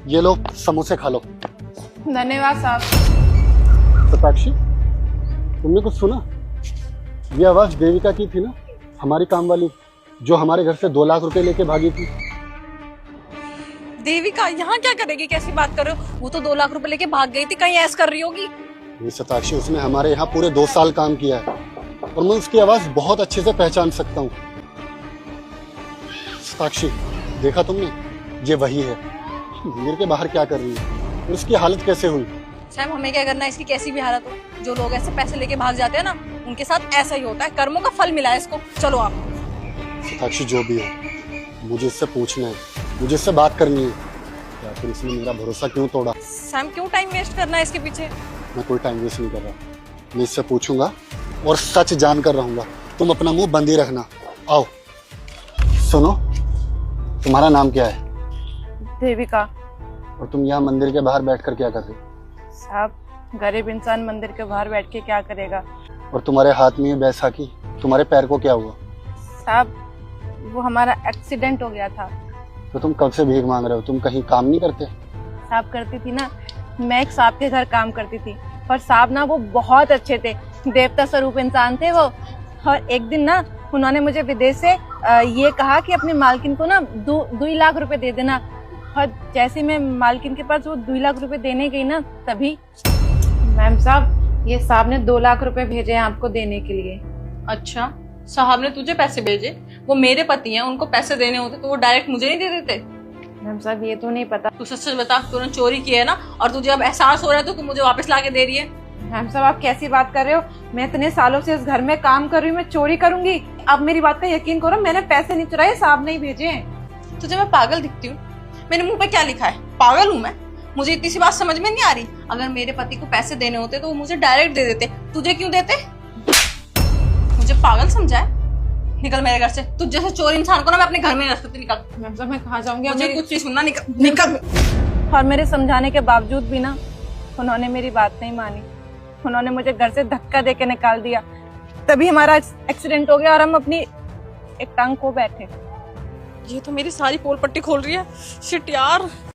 ये लो समोसे खा लो। धन्यवाद साहब। सताक्षी, तुमने कुछ सुना? ये आवाज देविका की थी ना, हमारी काम वाली, जो हमारे घर से 2 लाख रुपए लेके भागी थी। देविका यहाँ क्या करेगी? कैसी बात कर रहे हो? वो तो 2 लाख रुपए लेके भाग गई थी, कहीं ऐस कर रही होगी। ये सताक्षी, उसने हमारे यहाँ पूरे 2 साल काम किया है और मैं उसकी आवाज बहुत अच्छे से पहचान सकता हूँ। सताक्षी, देखा तुमने? ये वही है। मंदिर के बाहर क्या कर रही है और उसकी हालत कैसे हुई? सैम, हमें क्या करना है इसकी कैसी भी हालत हो। जो लोग ऐसे पैसे लेके भाग जाते हैं ना, उनके साथ ऐसा ही होता है। कर्मों का फल मिला है इसको। चलो आप। सताक्षी, जो भी हो, मुझे इससे पूछना है, मुझे इससे बात करनी है। या फिर इसने मेरा भरोसा क्यों तोड़ा? सैम, क्यों टाइम वेस्ट करना है इसके पीछे? मैं कोई टाइम वेस्ट नहीं कर रहा। मैं इससे पूछूंगा और सच जान कर रहूंगा। तुम अपना मुंह बंद ही रखना। आओ। सुनो, तुम्हारा नाम क्या है? देविका। और तुम यहाँ मंदिर के बाहर बैठकर क्या कर रही? साहब, गरीब इंसान मंदिर के बाहर बैठ के क्या करेगा? और तुम्हारे हाथ में ये बैसाखी, तुम्हारे पैर को क्या हुआ? साहब, वो हमारा एक्सीडेंट हो गया था। तो तुम कब से भीख मांग रहे हो? तुम कहीं काम नहीं करते? साहब करती थी ना, मैं एक साहब के घर काम करती थी, पर साहब ना वो बहुत अच्छे थे, देवता स्वरूप इंसान थे वो। और एक दिन ना उन्होंने मुझे विदेश से ये कहा कि अपनी मालकिन को ना 2 लाख रुपए दे देना। और जैसे मैं मालकिन के पास वो 2 लाख रुपए देने गई ना, तभी मैम साहब, ये साहब ने 2 लाख रुपए भेजे हैं आपको देने के लिए। अच्छा, साहब ने तुझे पैसे भेजे? वो मेरे पति हैं, उनको पैसे देने होते तो वो डायरेक्ट मुझे नहीं दे देते? मैम साहब, ये तो नहीं पता। तू सच सच बता, तूने चोरी की है ना? और तुझे अब एहसास हो रहा है तो तू मुझे वापस ला के दे रही है? मैम साहब, आप कैसी बात कर रहे हो? मैं इतने सालों से इस घर में काम कर रही हूँ, मैं चोरी करूंगी? आप मेरी बात का यकीन करो, मैंने पैसे नहीं चुराए, साहब ने ही भेजे हैं। तुझे मैं पागल दिखती हूँ? मेरे मुंह पे क्या लिखा है? पागल हूँ मैं? मुझे इतनी सी बात समझ में नहीं आ रही। अगर मेरे पति को पैसे देने होते तो वो मुझे डायरेक्ट दे देते, तुझे क्यों देते? मुझे पागल समझा है? निकल मेरे घर से। तुझ जैसे चोर इंसान को ना मैं अपने घर में नहीं रख सकती। निकल। मैम साहब, मैं कहाँ जाऊंगी? मुझे कुछ नहीं सुनना। निकल निकल। और मेरे समझाने के बावजूद भी ना उन्होंने मेरी बात नहीं मानी। उन्होंने मुझे घर से धक्का देके निकाल दिया, तभी हमारा एक्सीडेंट हो गया और हम अपनी एक टांग खो बैठे। ये तो मेरी सारी पोल पट्टी खोल रही है। शिट यार।